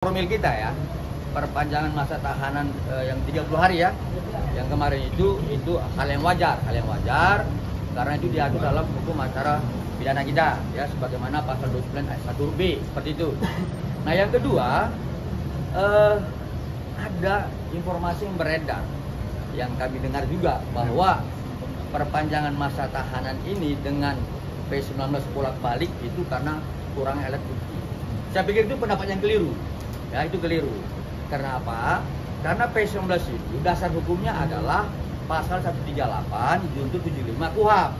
Formil kita ya, perpanjangan masa tahanan yang 30 hari ya, yang kemarin itu hal yang wajar karena itu diatur dalam hukum acara pidana kita ya, sebagaimana pasal 29 ayat 1B seperti itu. Nah yang kedua, ada informasi yang beredar yang kami dengar juga bahwa perpanjangan masa tahanan ini dengan P19 bolak-balik itu karena kurangnya alat bukti. Saya pikir itu pendapat yang keliru. Ya, itu keliru. Karena apa? Karena P19 itu dasar hukumnya adalah pasal 138 junto 75 KUHP.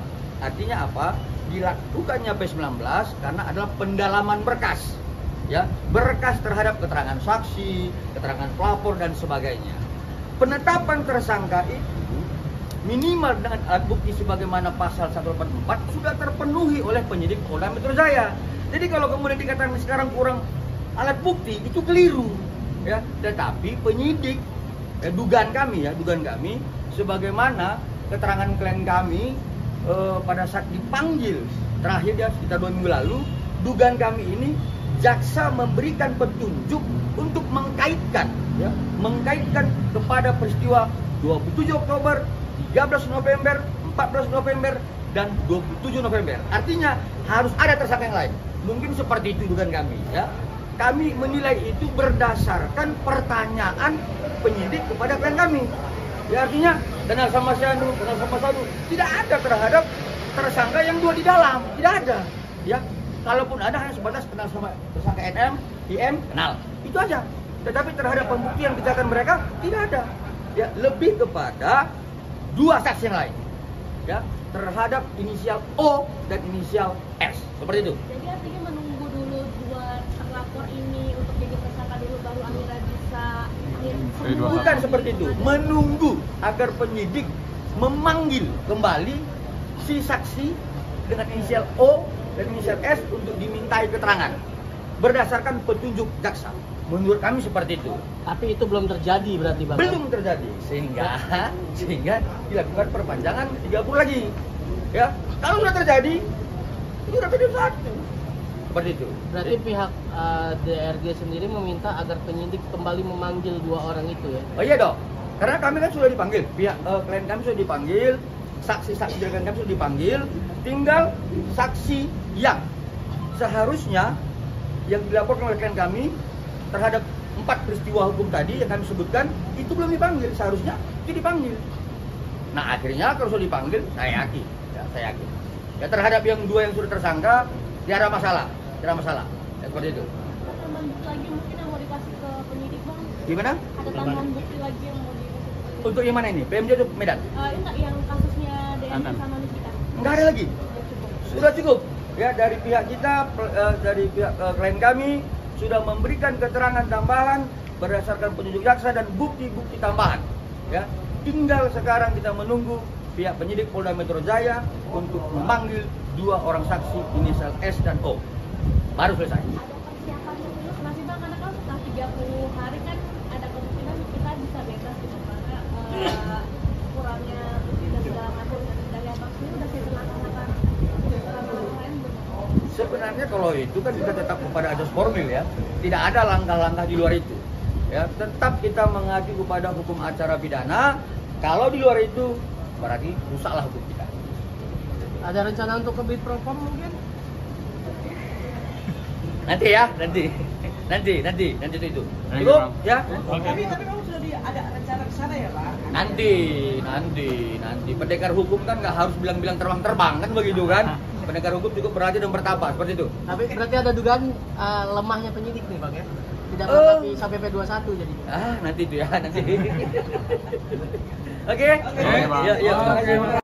Artinya apa? Dilakukannya P19 karena adalah pendalaman berkas. Ya, berkas terhadap keterangan saksi, keterangan pelapor dan sebagainya. Penetapan tersangka itu minimal dengan alat bukti sebagaimana pasal 184 sudah terpenuhi oleh penyidik Polda Metro Jaya. Jadi kalau kemudian dikatakan sekarang kurang alat bukti, itu keliru ya. Tetapi penyidik dugaan kami sebagaimana keterangan klien kami pada saat dipanggil terakhir ya sekitar 2 minggu lalu, dugaan kami ini jaksa memberikan petunjuk untuk mengkaitkan kepada peristiwa 27 Oktober, 13 November, 14 November dan 27 November. Artinya harus ada tersangka yang lain. Mungkin seperti itu dugaan kami ya. Kami menilai itu berdasarkan pertanyaan penyidik kepada klien kami. Ya, artinya kenal sama Sanu. Tidak ada terhadap tersangka yang dua di dalam, tidak ada. Ya, kalaupun ada hanya sebatas kenal sama tersangka NM, IM, kenal. Itu aja. Tetapi terhadap pembuktian kejahatan mereka tidak ada. Ya, lebih kepada dua saksi yang lain. Ya, terhadap inisial O dan inisial S. Seperti itu. Jadi artinya menunggu dulu dua terlapor ini untuk jadi tersangka dulu baru Amira bisa bukan seperti itu. Menunggu agar penyidik memanggil kembali si saksi dengan inisial O dan inisial S untuk dimintai keterangan berdasarkan petunjuk jaksa. Menurut kami seperti itu. Tapi itu belum terjadi berarti Bang? Belum terjadi, sehingga dilakukan perpanjangan 30 lagi. Ya, kalau sudah terjadi, itu sudah terjadi satu. Seperti itu. Berarti pihak DRG sendiri meminta agar penyidik kembali memanggil dua orang itu ya? Oh iya dong, karena kami kan sudah dipanggil, pihak klien kami sudah dipanggil, saksi-saksi dari klien kami sudah dipanggil, tinggal saksi yang seharusnya yang dilaporkan oleh klien kami terhadap 4 peristiwa hukum tadi yang kami sebutkan itu belum dipanggil, seharusnya itu dipanggil. Nah akhirnya kalau sudah dipanggil, saya yakin. Ya terhadap yang 2 yang sudah tersangka tidak ada masalah. Ya, seperti itu. Ada tambahan bukti lagi mungkin yang mau dikasih ke penyidik Bang? Gimana? Ada tambahan bukti lagi yang mau dikasih ke penyidik? Untuk yang mana ini? PMJ atau Medan? Enggak, yang kasusnya DNS sama Nikita. Enggak ada lagi. Sudah cukup. Ya dari pihak kita, dari pihak klien kami sudah memberikan keterangan tambahan berdasarkan petunjuk jaksa dan bukti-bukti tambahan. Ya, tinggal sekarang kita menunggu pihak penyidik Polda Metro Jaya untuk memanggil 2 orang saksi inisial S dan O. Baru selesai. Ada persiapannya dulu masih Bang, karena kan setelah 30 hari kan ada kemungkinan kita bisa bebas gitu karena kurangnya bukti dan segala macam. Dari Abang sendiri udah siap melaksanakan lain belum? Sebenarnya kalau itu kan kita tetap kepada asas formil ya. Tidak ada langkah-langkah di luar itu. Ya, tetap kita mengacu kepada hukum acara pidana. Kalau di luar itu berarti rusaklah hukum kita. Ada rencana untuk ke Bitpropam mungkin? Nanti itu. Cukup ya? Tapi kamu sudah ada rencana ke sana ya, Pak? Nanti pendekar hukum kan nggak harus bilang-bilang terbang kan begitu kan? Pendekar hukum cukup berhaji dan bertambah seperti itu. Tapi berarti ada dugaan lemahnya penyidik nih Bang ya? Tidak melengkapi sampai P21 jadi. Nanti itu ya, nanti. Oke. Ya, terima kasih.